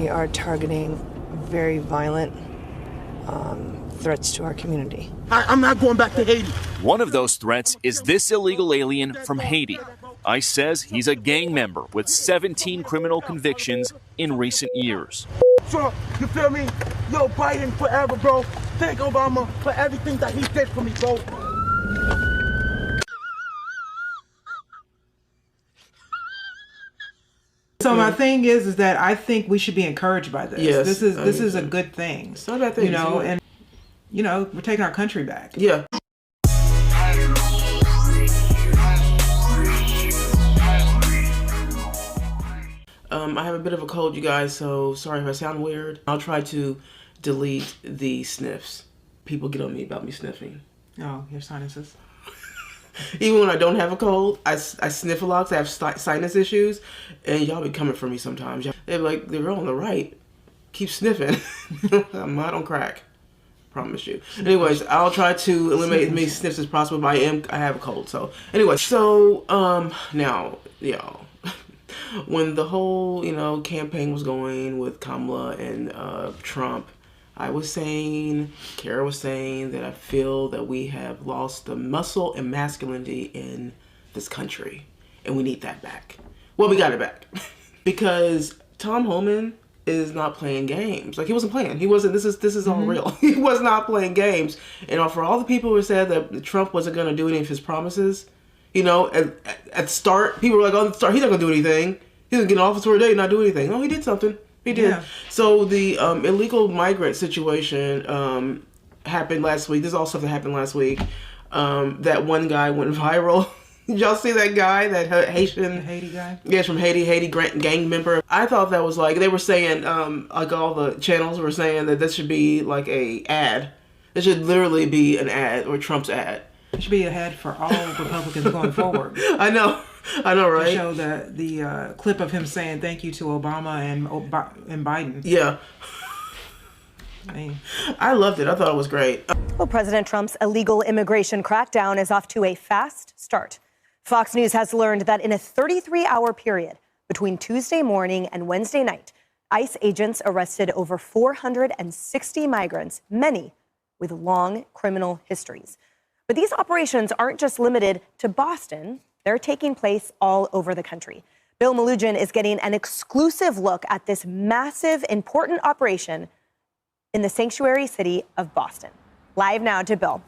We are targeting very violent threats to our community. I'm not going back to Haiti. One of those threats is this illegal alien from Haiti. ICE says he's a gang member with 17 criminal convictions in recent years. Trump, you feel me? Yo, Biden forever, bro. Thank Obama for everything that he did for me, bro. So my thing is that I think we should be encouraged by this. Yes, this is a good thing. It's not a bad thing, you know, and we're taking our country back. Yeah. I have a bit of a cold, you guys, so sorry if I sound weird. I'll try to delete the sniffs. People get on me about me sniffing. Oh, your sinuses. Even when I don't have a cold, I sniff a lot because I have sinus issues, and y'all be coming for me sometimes. They're like, they're on the right. Keep sniffing. I'm not on crack. Promise you. Anyways, I'll try to eliminate as many sniffs as possible, but I have a cold, so. Anyway, so, now, y'all. When the whole, campaign was going with Kamala and Trump, I was saying, Kara was saying that I feel that we have lost the muscle and masculinity in this country, and we need that back. Well, we got it back because Tom Homan is not playing games. Like, he wasn't playing. He wasn't. This is all real. He was not playing games. And for all the people who said that Trump wasn't going to do any of his promises, at the start, people were like, "Oh, the start, he's not going to do anything. He's going to get in office for a day and not do anything." No, he did something. He did. Yeah. So the illegal migrant situation happened last week. There's all stuff that happened last week. That one guy went viral. Did y'all see that guy, that Haiti guy? Yes, from Haiti gang member. I thought that was like, they were saying, like all the channels were saying that this should be like a ad. It should literally be an ad, or Trump's ad. It should be a ad for all Republicans going forward. I know, right? To show the clip of him saying thank you to Obama and Biden. Yeah. I loved it. I thought it was great. Well, President Trump's illegal immigration crackdown is off to a fast start. Fox News has learned that in a 33-hour period between Tuesday morning and Wednesday night, ICE agents arrested over 460 migrants, many with long criminal histories. But these operations aren't just limited to Boston. They're taking place all over the country. Bill Malugin is getting an exclusive look at this massive, important operation in the sanctuary city of Boston. Live now to Bill.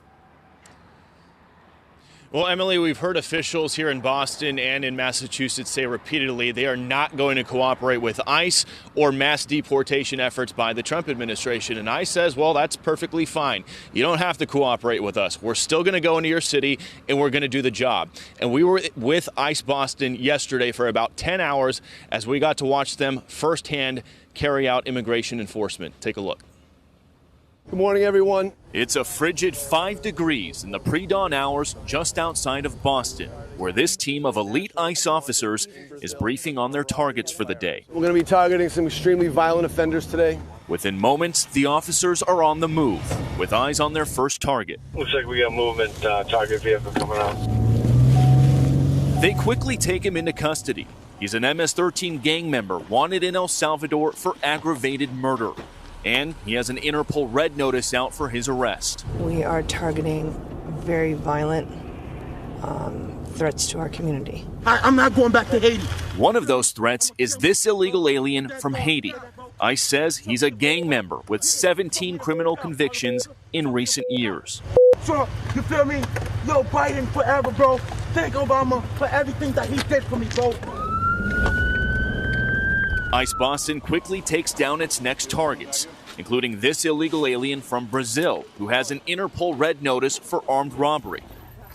Well, Emily, we've heard officials here in Boston and in Massachusetts say repeatedly they are not going to cooperate with ICE or mass deportation efforts by the Trump administration. And ICE says, well, that's perfectly fine. You don't have to cooperate with us. We're still going to go into your city and we're going to do the job. And we were with ICE Boston yesterday for about 10 hours as we got to watch them firsthand carry out immigration enforcement. Take a look. Good morning, everyone. It's a frigid 5 degrees in the pre-dawn hours just outside of Boston, where this team of elite ICE officers is briefing on their targets for the day. We're going to be targeting some extremely violent offenders today. Within moments, the officers are on the move, with eyes on their first target. Looks like we got movement, target vehicle coming out. They quickly take him into custody. He's an MS-13 gang member wanted in El Salvador for aggravated murder. And he has an Interpol red notice out for his arrest. We are targeting very violent threats to our community. I'm not going back to Haiti. One of those threats is this illegal alien from Haiti. ICE says he's a gang member with 17 criminal convictions in recent years. Trump, you feel me? Yo, Biden forever, bro. Thank Obama for everything that he did for me, bro. ICE Boston quickly takes down its next targets, including this illegal alien from Brazil who has an Interpol red notice for armed robbery.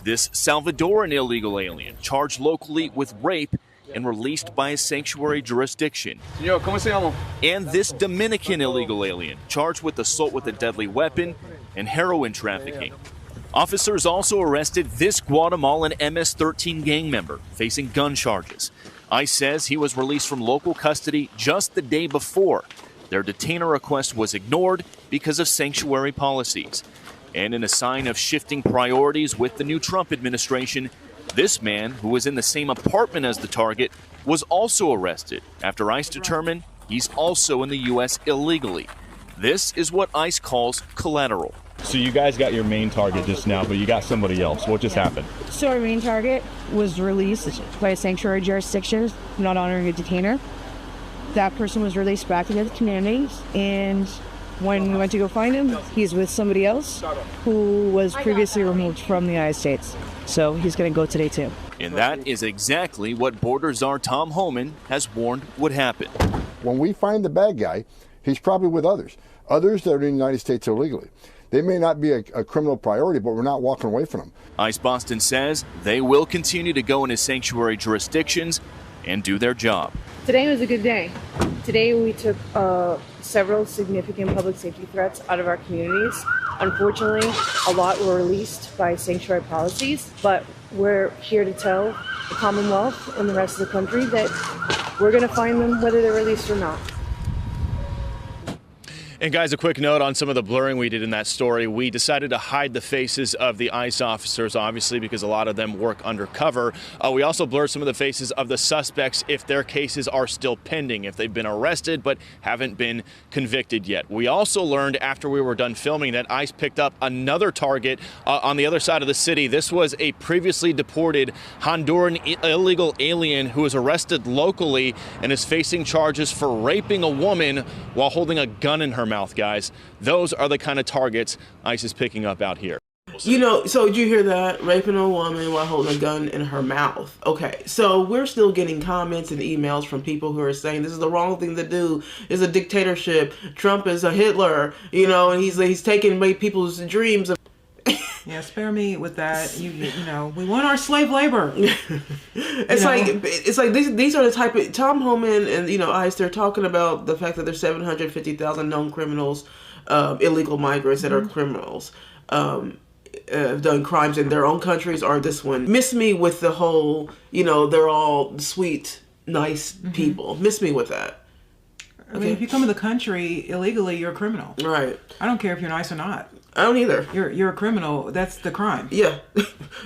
This Salvadoran illegal alien charged locally with rape and released by a sanctuary jurisdiction. Señor, ¿cómo se llama? And this Dominican illegal alien charged with assault with a deadly weapon and heroin trafficking. Officers also arrested this Guatemalan MS-13 gang member facing gun charges. ICE says he was released from local custody just the day before. Their detainer request was ignored because of sanctuary policies. And in a sign of shifting priorities with the new Trump administration, this man, who was in the same apartment as the target, was also arrested after ICE determined He's also in the U.S. illegally. This is what ICE calls collateral. So you guys got your main target just now, but you got somebody else. What just happened? So our main target was released by a sanctuary jurisdiction, not honoring a detainer. That person was released back into the community, and when we went to go find him, he's with somebody else who was previously removed from the United States. So he's going to go today too. And that is exactly what Border Czar Tom Homan has warned would happen. When we find the bad guy, he's probably with others that are in the United States illegally. They may not be a criminal priority, but we're not walking away from them. ICE Boston says they will continue to go into sanctuary jurisdictions and do their job. Today was a good day. Today we took several significant public safety threats out of our communities. Unfortunately, a lot were released by sanctuary policies, but we're here to tell the Commonwealth and the rest of the country that we're going to find them whether they're released or not. And guys, a quick note on some of the blurring we did in that story. We decided to hide the faces of the ICE officers, obviously, because a lot of them work undercover. We also blurred some of the faces of the suspects if their cases are still pending, if they've been arrested but haven't been convicted yet. We also learned after we were done filming that ICE picked up another target on the other side of the city. This was a previously deported Honduran illegal alien who was arrested locally and is facing charges for raping a woman while holding a gun in her mouth, guys. Those are the kind of targets ICE is picking up out here. You know, so did you hear that? Raping a woman while holding a gun in her mouth. Okay, so we're still getting comments and emails from people who are saying this is the wrong thing to do. It's a dictatorship. Trump is a Hitler, you know, and he's taking away people's dreams. Yeah, spare me with that. You know, we want our slave labor. It's like these are the type of Tom Homan and ICE. They're talking about the fact that there's 750,000 known criminals, illegal migrants that are criminals, have done crimes in their own countries or this one. Miss me with the whole, they're all sweet, nice people. Miss me with that. I mean, if you come to the country illegally, you're a criminal. Right. I don't care if you're nice or not. I don't either. You're a criminal. That's the crime. Yeah.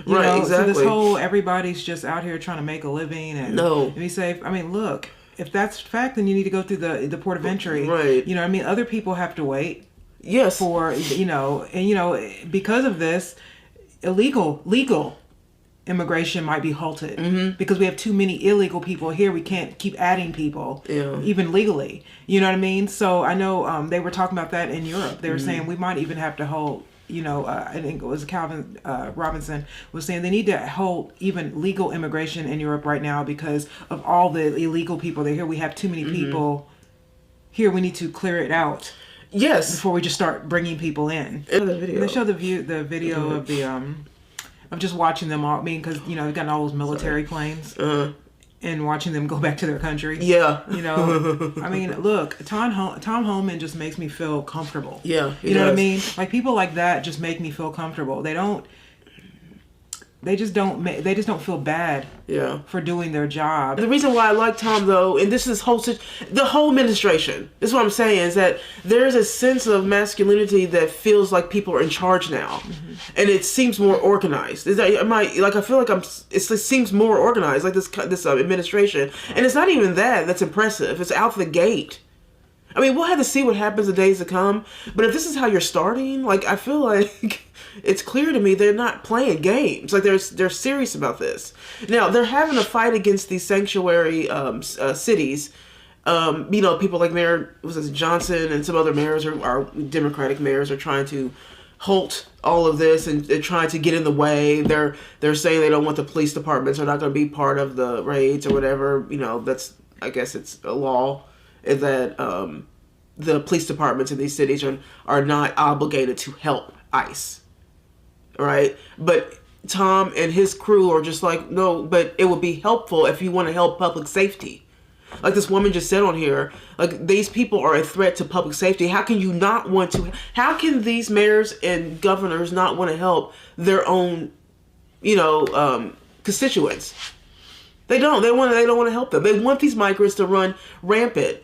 Right, exactly. So this whole everybody's just out here trying to make a living and be safe. I mean, look, if that's fact, then you need to go through the port of entry. Right. You know what I mean? Other people have to wait. Yes. For, because of this, legal immigration might be halted because we have too many illegal people here. We can't keep adding people, even legally. You know what I mean? So I know they were talking about that in Europe. They were saying we might even have to hold, I think it was Calvin Robinson was saying they need to hold even legal immigration in Europe right now because of all the illegal people that are here. We have too many people here. We need to clear it out. Yes. Before we just start bringing people in. They show the video of the of just watching them all. I mean, because they've gotten all those military planes and watching them go back to their country. Yeah. I mean, look, Tom Homan just makes me feel comfortable. Yeah. You know what I mean? Like people like that just make me feel comfortable. They just don't feel bad for doing their job. The reason why I like Tom, though, and this is the whole administration, this is what I'm saying, is that there's a sense of masculinity that feels like people are in charge now. And it seems more organized. I feel like it seems more organized, like this administration. And it's not even that's impressive. It's out the gate. I mean, we'll have to see what happens in days to come. But if this is how you're starting, I feel like it's clear to me they're not playing games. Like they're serious about this. Now they're having a fight against these sanctuary cities. People like Mayor Johnson and some other mayors are Democratic mayors are trying to halt all of this and they're trying to get in the way. They're saying they don't want the police departments are not going to be part of the raids or whatever. I guess it's a law. Is that the police departments in these cities are not obligated to help ICE, right? But Tom and his crew are just like, no, but it would be helpful if you want to help public safety. Like this woman just said on here, like these people are a threat to public safety. How can you not want to? How can these mayors and governors not want to help their own, constituents? They don't. They don't want to help them. They want these migrants to run rampant.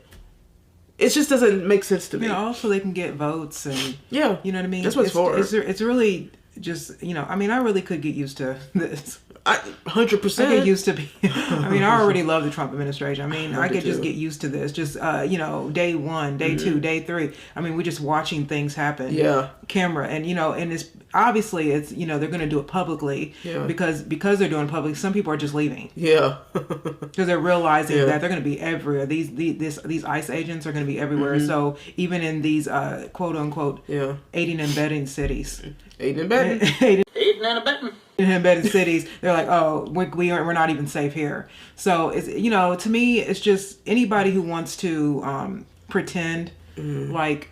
It just doesn't make sense to me. Also they can get votes and you know what I mean. That's what it's for. It's really just I mean I really could get used to this. 100%. I get used to be. I mean, I already love the Trump administration. I mean, I could just too. get used to this. Just day 1, day 2, day 3. I mean, we're just watching things happen. Yeah. Camera, and and it's obviously it's they're going to do it publicly because they're doing it public. Some people are just leaving. Yeah. Because they're realizing that they're going to be everywhere. These ICE agents are going to be everywhere. So even in these quote unquote aiding and abetting cities. Aiding and abetting. Aiding and abetting. In embedded cities, they're like, oh, we're not even safe here. So it's to me, it's just anybody who wants to pretend like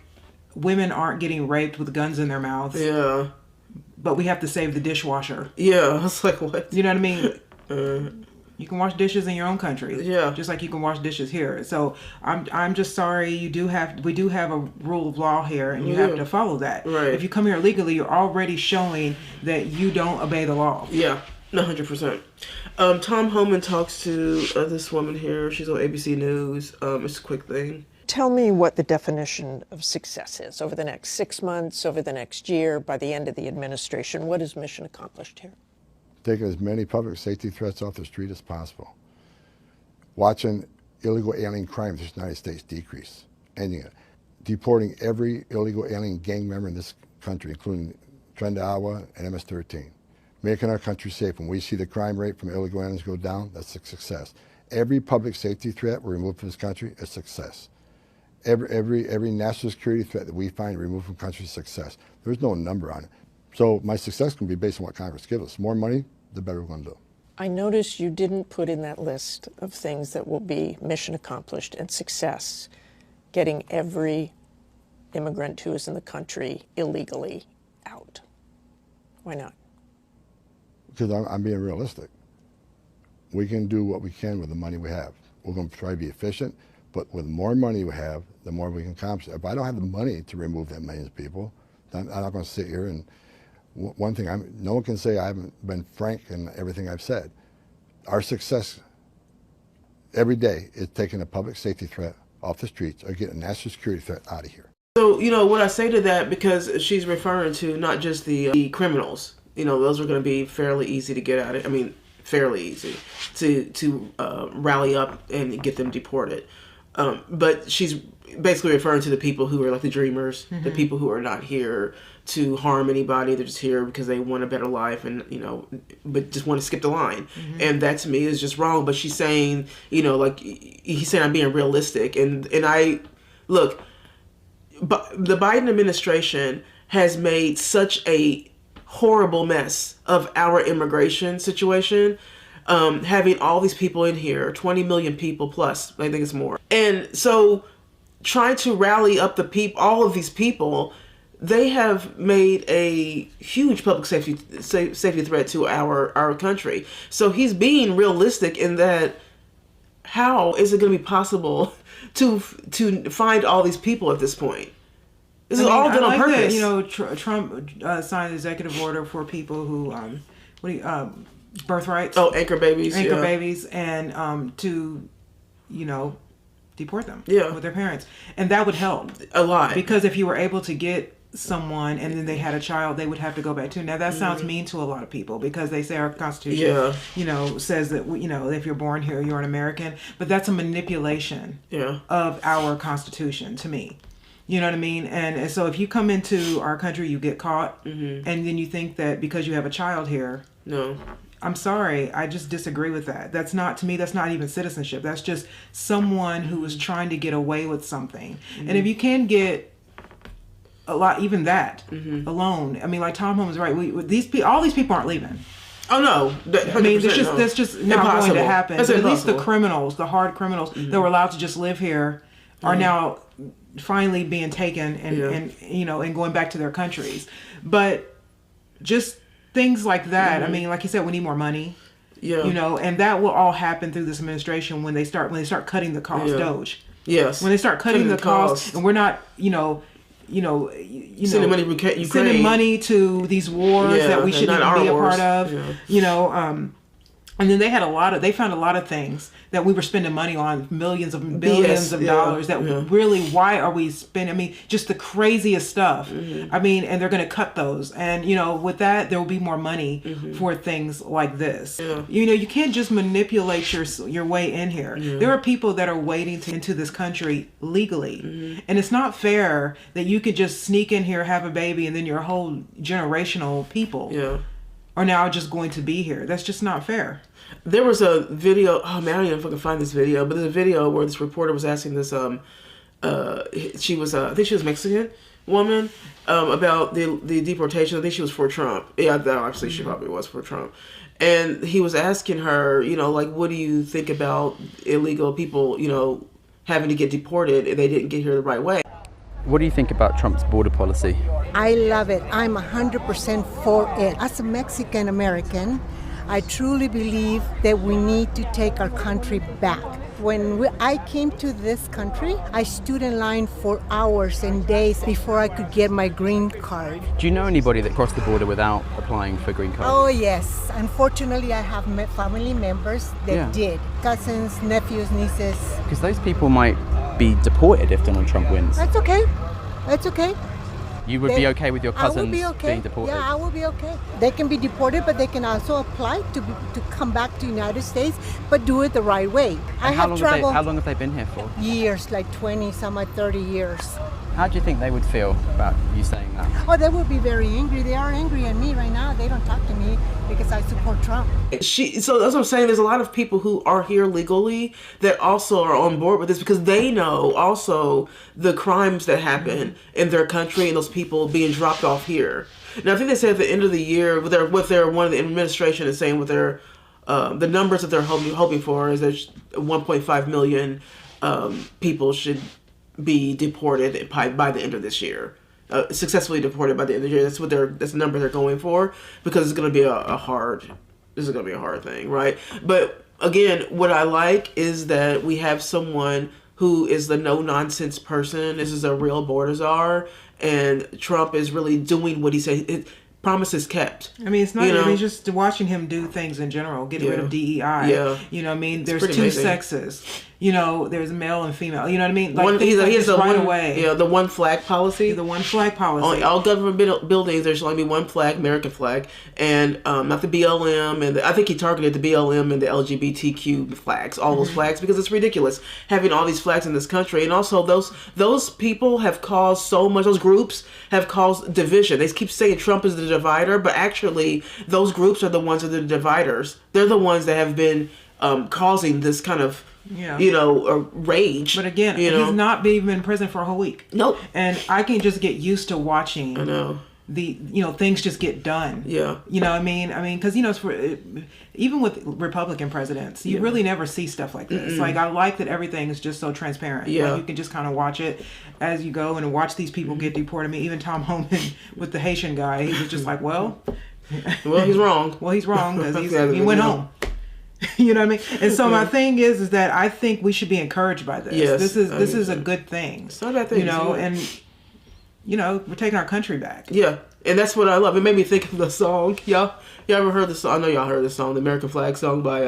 women aren't getting raped with guns in their mouths. Yeah. But we have to save the dishwasher. Yeah, I was like, what? You know what I mean? You can wash dishes in your own country. Yeah. Just like you can wash dishes here. So I'm just sorry. We do have a rule of law here, and you have to follow that. Right. If you come here illegally, you're already showing that you don't obey the law. Yeah. 100%. Tom Homan talks to this woman here. She's on ABC News. It's a quick thing. Tell me what the definition of success is over the next 6 months, over the next year, by the end of the administration. What is mission accomplished here? Taking as many public safety threats off the street as possible. Watching illegal alien crime in the United States decrease. Ending it. Deporting every illegal alien gang member in this country, including Trendawa and MS-13. Making our country safe. When we see the crime rate from illegal aliens go down, that's a success. Every public safety threat we remove from this country is success. Every national security threat that we find removed from the country is success. There's no number on it. So my success can be based on what Congress gives us. More money, the better we're going to do. I noticed you didn't put in that list of things that will be mission accomplished and success, getting every immigrant who is in the country illegally out. Why not? Because I'm being realistic. We can do what we can with the money we have. We're going to try to be efficient, but with the more money we have, the more we can accomplish. If I don't have the money to remove that millions of people, then I'm not going to sit here and one thing, no one can say I haven't been frank in everything I've said. Our success every day is taking a public safety threat off the streets or getting a national security threat out of here. So, what I say to that, because she's referring to not just the criminals, those are going to be fairly easy to get at it. I mean, fairly easy to rally up and get them deported. But she's basically referring to the people who are like the dreamers, the people who are not here to harm anybody. They're just here because they want a better life and, but just want to skip the line. And that to me is just wrong. But she's saying, like he's saying I'm being realistic. And I, look, the Biden administration has made such a horrible mess of our immigration situation. Having all these people in here, 20 million people plus, I think it's more. And so trying to rally up all of these people, they have made a huge public safety threat to our country. So he's being realistic in that how is it going to be possible to find all these people at this point? This is all done on purpose. That, Trump signed an executive order for people who, birthrights. Oh, anchor babies. Anchor babies, and to, deport them with their parents. And that would help. A lot. Because if you were able to get someone and then they had a child, they would have to go back too. Now that sounds mean to a lot of people because they say our Constitution, says that, if you're born here, you're an American. But that's a manipulation of our Constitution to me. You know what I mean? And so if you come into our country, you get caught, and then you think that because you have a child here. No. I'm sorry. I just disagree with that. That's not, to me, that's not even citizenship. That's just someone who is trying to get away with something. And if you can get a lot, even that alone, I mean, like Tom Homan's right. All these people aren't leaving. Oh no! I mean, that's just not impossible. Going to happen. That's but at least the criminals, the hard criminals that were allowed to just live here, are now finally being taken and going back to their countries. But just things like that. I mean, like you said, we need more money. Yeah. And that will all happen through this administration when they start cutting the cost. Doge. Yes. When they start cutting the cost, and we're not, sending money to Ukraine. Sending money to these wars that we shouldn't even be a part of. And then they found a lot of things that we were spending money on, millions of billions of dollars that really, why are we spending? I mean, just the craziest stuff. I mean, and they're going to cut those. And, with that, there will be more money for things like this. You can't just manipulate your way in here. There are people that are waiting to into this country legally. And it's not fair that you could just sneak in here, have a baby, and then your whole generational people are now just going to be here. That's just not fair. There was a video. Oh man, I don't even know if I can find this video. But there's a video where this reporter was asking this. She was, I think she was a Mexican woman, about the deportation. I think she was for Trump. Yeah, obviously she probably was for Trump. And he was asking her, like, what do you think about illegal people, having to get deported if they didn't get here the right way? What do you think about Trump's border policy? I love it. I'm 100% for it. As a Mexican American, I truly believe that we need to take our country back. When I came to this country, I stood in line for hours and days before I could get my green card. Do you know anybody that crossed the border without applying for green card? Oh yes. Unfortunately, I have family members that did. Cousins, nephews, nieces. Because those people might be deported if Donald Trump wins. That's okay. That's okay. You would be okay with your cousins being deported? Yeah, I will be okay. They can be deported, but they can also apply to come back to the United States, but do it the right way. How long have they been here for? Years, like 20, some like 30 years. How do you think they would feel about you saying that? Oh, they would be very angry. They are angry at me right now. They don't talk to me because I support Trump. So that's what I'm saying. There's a lot of people who are here legally that also are on board with this because they know also the crimes that happen in their country and those people being dropped off here. Now, I think they said at the end of the year, one of the administration is saying with their the numbers that they're hoping for is that 1.5 million people should be deported by the end of this year. Successfully deported by the end of the year. That's the number they're going for because it's going to be this is going to be a hard thing, right? But again, what I like is that we have someone who is the no-nonsense person. This is a real border czar, and Trump is really doing what he said. Promises kept. I mean, it's not. I mean, just watching him do things in general, getting rid of DEI. Yeah. I mean, there's two amazing sexes. There's male and female. You know what I mean? Like he has the right one away. Yeah, the one flag policy. The one flag policy. On all government buildings, there should only be one flag, American flag, and not the BLM. And I think he targeted the BLM and the LGBTQ flags, all those flags, because it's ridiculous having all these flags in this country. And also, those people have caused so much. Those groups have caused division. They keep saying Trump is the divider, but actually, those groups are the ones that are the dividers. They're the ones that have been causing this kind of rage. But again, he's not even been in prison for a whole week. Nope. And I can just get used to watching. I know. Things just get done. Yeah. You know what I mean? I mean, because even with Republican presidents, you really never see stuff like this. Like, I like that everything is just so transparent. Yeah. Like, you can just kind of watch it as you go and watch these people get deported. I mean, even Tom Homan with the Haitian guy, he was just like, well, he's wrong. Well, he's wrong because he went home. You know what I mean? And so my thing is that I think we should be encouraged by this. Yes, this is a good thing. It's not a bad thing. And we're taking our country back. Yeah, and that's what I love. It made me think of the song. Y'all ever heard the song? I know y'all heard the song, the American Flag song by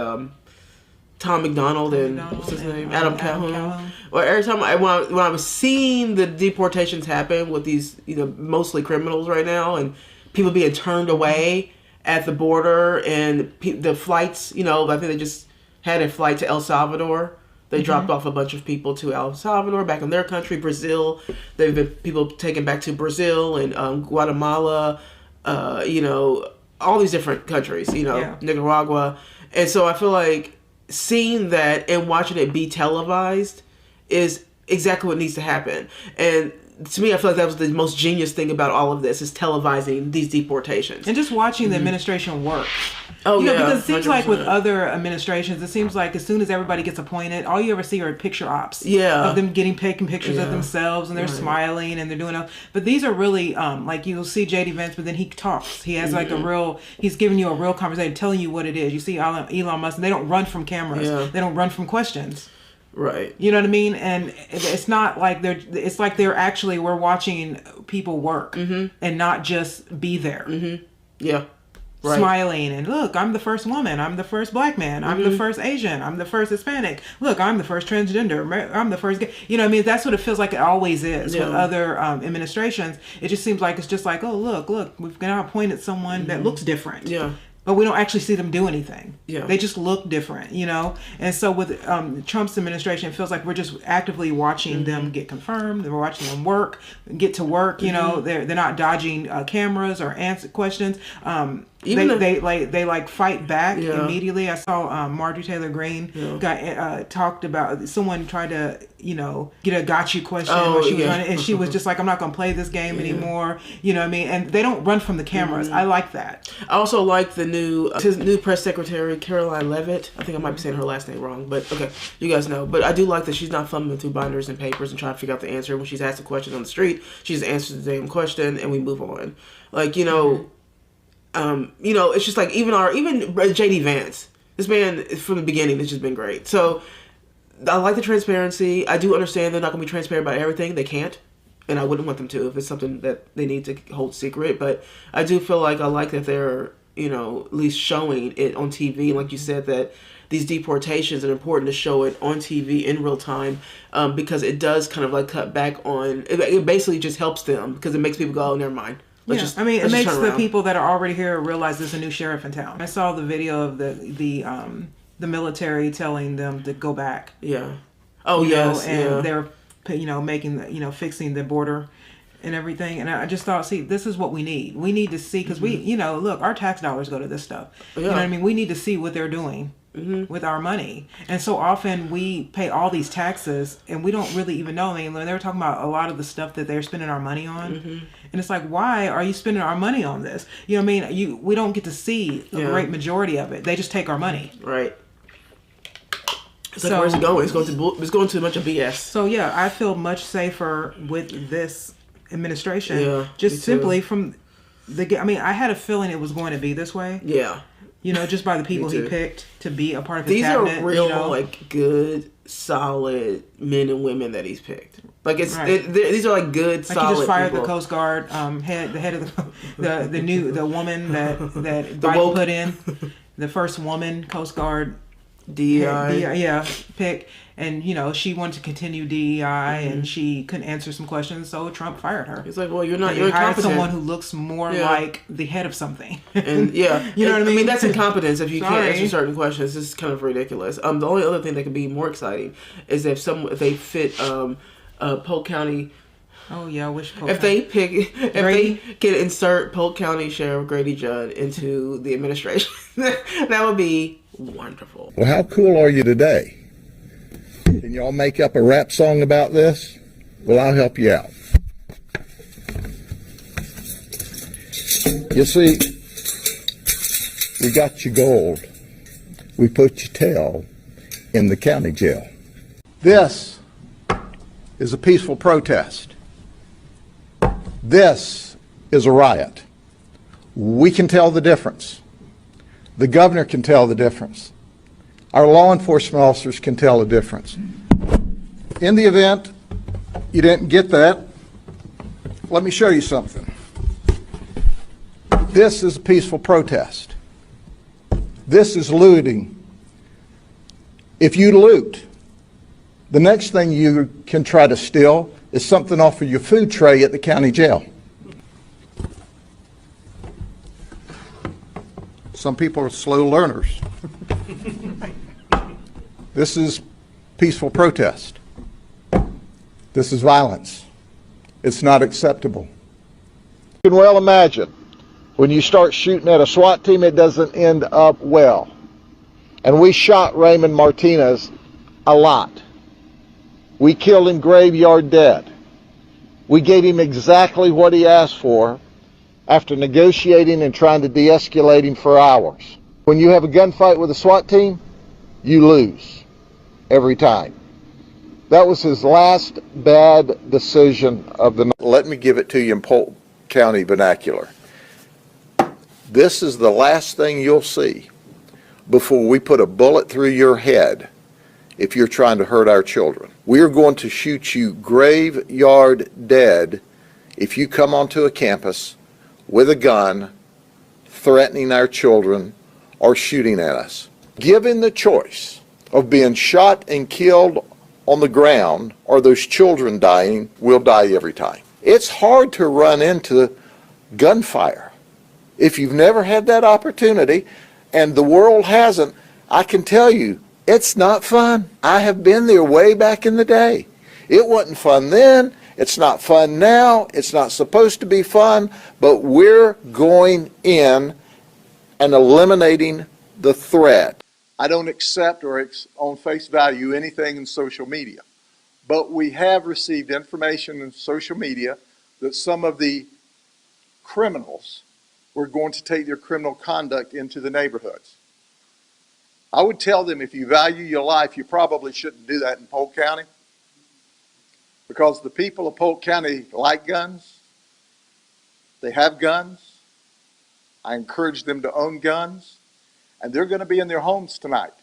Tom McDonald and what's his name? Adam Calhoun. Well, every time when I was seeing the deportations happen with these, mostly criminals right now, and people being turned away at the border, and the flights, I think they just had a flight to El Salvador. They dropped off a bunch of people to El Salvador, back in their country, Brazil. They've been people taken back to Brazil and Guatemala, all these different countries, Nicaragua. And so I feel like seeing that and watching it be televised is exactly what needs to happen. And to me, I feel like that was the most genius thing about all of this, is televising these deportations. And just watching the administration work. Oh, yeah. Because it seems 100%. like with other administrations, it seems like as soon as everybody gets appointed, all you ever see are picture ops. Yeah. Of them taking pictures of themselves, and they're smiling and they're doing it. But these are really, like you'll see J.D. Vance, but then he talks. He has like he's giving you a real conversation, telling you what it is. You see Elon Musk, and they don't run from cameras. Yeah. They don't run from questions. Right. You know what I mean? And it's not like we're watching people work and not just be there. Yeah. smiling and look, I'm the first woman, I'm the first black man, I'm the first Asian, I'm the first Hispanic, look, I'm the first transgender, I'm the first gay. You know what I mean? That's what it feels like it always is with other administrations. It just seems like it's just like, oh, look, we've now appointed someone that looks different. Yeah. But we don't actually see them do anything. Yeah. They just look different, you know? And so with Trump's administration, it feels like we're just actively watching them get confirmed. We're watching them get to work, you know? They're not dodging cameras or answer questions. They fight back immediately. I saw Marjorie Taylor Greene talked about someone tried to get a got you question when she was running, and she was just like, I'm not gonna play this game anymore. You know what I mean? And they don't run from the cameras. I like that. I also like the his new press secretary, Caroline Levitt. I think I might be saying her last name wrong, but okay, you guys know. But I do like that she's not thumbing through binders and papers and trying to figure out the answer. When she's asked a question on the street, she just answers the damn question and we move on. Like, it's just like even JD Vance, this man from the beginning has just been great. So I like the transparency. I do understand they're not going to be transparent about everything. They can't, and I wouldn't want them to if it's something that they need to hold secret. But I do feel like I like that they're at least showing it on TV. Like you said, that these deportations are important to show it on TV in real time, because it does kind of like cut back on. It basically just helps them because it makes people go, oh, never mind. It makes the people that are already here realize there's a new sheriff in town. I saw the video of the military telling them to go back. Yeah. Oh, yes. And they're making fixing the border and everything. And I just thought, see, this is what we need. We need to see, because we look, our tax dollars go to this stuff. Yeah. You know what I mean? We need to see what they're doing with our money. And so often we pay all these taxes and we don't really even know. I mean, they were talking about a lot of the stuff that they're spending our money on. And it's like, why are you spending our money on this? You know what I mean? We don't get to see a great majority of it. They just take our money. Right. So where's it going? It's going to a bunch of BS. So yeah, I feel much safer with this administration. Yeah, just simply from I had a feeling it was going to be this way. Yeah. Just by the people he picked to be a part of his cabinet. These are real, good, solid men and women that he's picked. Like these are like good, solid. He just fired people. The Coast Guard the head of the woman that Biden put in, the first woman Coast Guard DEI. Pick. And she wanted to continue DEI, and she couldn't answer some questions, so Trump fired her. He's like, well, you're hired incompetent. Someone who looks more like the head of something. And you know what I mean? I mean, that's incompetence if you can't answer certain questions. This is kind of ridiculous. The only other thing that could be more exciting is if they fit Polk County. Oh yeah, which Polk if County? They can insert Polk County Sheriff Grady Judd into the administration, that would be wonderful. Well, how cool are you today? Can y'all make up a rap song about this? Well, I'll help you out. You see, we got you gold. We put your tail in the county jail. This is a peaceful protest. This is a riot. We can tell the difference. The governor can tell the difference. Our law enforcement officers can tell the difference. In the event you didn't get that, let me show you something. This is a peaceful protest. This is looting. If you loot, the next thing you can try to steal is something off of your food tray at the county jail. Some people are slow learners. This is peaceful protest. This is violence. It's not acceptable. You can well imagine when you start shooting at a SWAT team, it doesn't end up well. And we shot Raymond Martinez a lot. We killed him graveyard dead. We gave him exactly what he asked for after negotiating and trying to de-escalate him for hours. When you have a gunfight with a SWAT team, you lose every time. That was his last bad decision of the night. Let me give it to you in Polk County vernacular. This is the last thing you'll see before we put a bullet through your head if you're trying to hurt our children. We are going to shoot you graveyard dead if you come onto a campus with a gun threatening our children, or shooting at us. Given the choice of being shot and killed on the ground or those children dying, we'll die every time. It's hard to run into gunfire. If you've never had that opportunity, and the world hasn't, I can tell you, it's not fun. I have been there way back in the day. It wasn't fun then. It's not fun now. It's not supposed to be fun, but we're going in and eliminating the threat. I don't accept or on face value anything in social media, but we have received information in social media that some of the criminals were going to take their criminal conduct into the neighborhoods. I would tell them, if you value your life, you probably shouldn't do that in Polk County, because the people of Polk County like guns. They have guns. I encourage them to own guns, and they're going to be in their homes tonight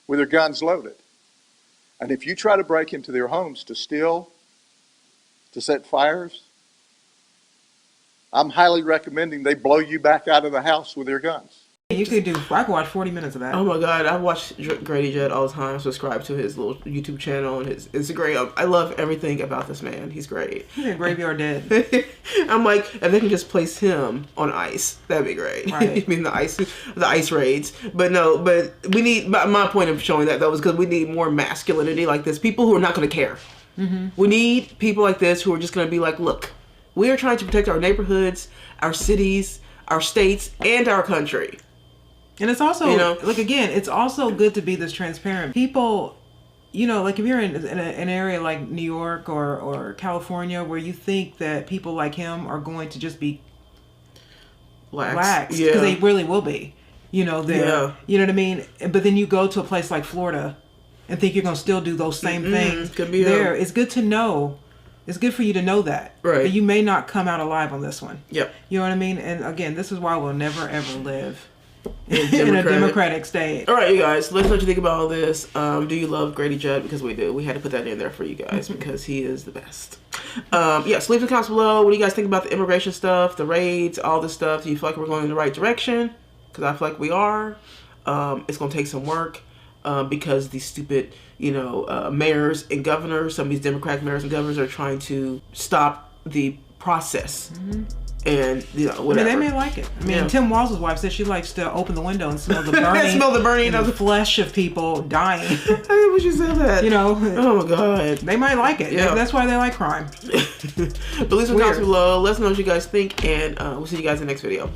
with their guns loaded. And if you try to break into their homes to steal, to set fires, I'm highly recommending they blow you back out of the house with their guns. I could watch 40 minutes of that. Oh my God, I watch Grady Judd all the time. I subscribe to his little YouTube channel and his Instagram. I love everything about this man. He's great. He's a graveyard dead. I'm like, if they can just place him on ice, that'd be great. Right. I mean, the ice raids. But no, but we need, my point of showing that though is because we need more masculinity like this. People who are not going to care. Mm-hmm. We need people like this who are just going to be like, look, we are trying to protect our neighborhoods, our cities, our states, and our country. And it's also, like, again, it's also good to be this transparent. People, like if you're in an area like New York or California where you think that people like him are going to just be lax, because they really will be, you know what I mean? But then you go to a place like Florida and think you're going to still do those same things. Could be there. It's good to know. It's good for you to know that. Right. But you may not come out alive on this one. Yep. You know what I mean? And again, this is why we'll never, ever live in a democratic state. All right, you guys, let us know what you think about all this. Do you love Grady Judd? Because we do. We had to put that in there for you guys because he is the best. So leave in the comments below. What do you guys think about the immigration stuff, the raids, all this stuff? Do you feel like we're going in the right direction? Because I feel like we are. It's going to take some work because these stupid, mayors and governors, some of these Democratic mayors and governors are trying to stop the process. Mm-hmm. And whatever. I mean, they may like it. I mean, Tim Walz's wife said she likes to open the window and smell the burning, of the flesh of people dying. I think we should say that. Oh my God, they might like it. Yeah, that's why they like crime. But leave some comments below. Let us know what you guys think, and we'll see you guys in the next video.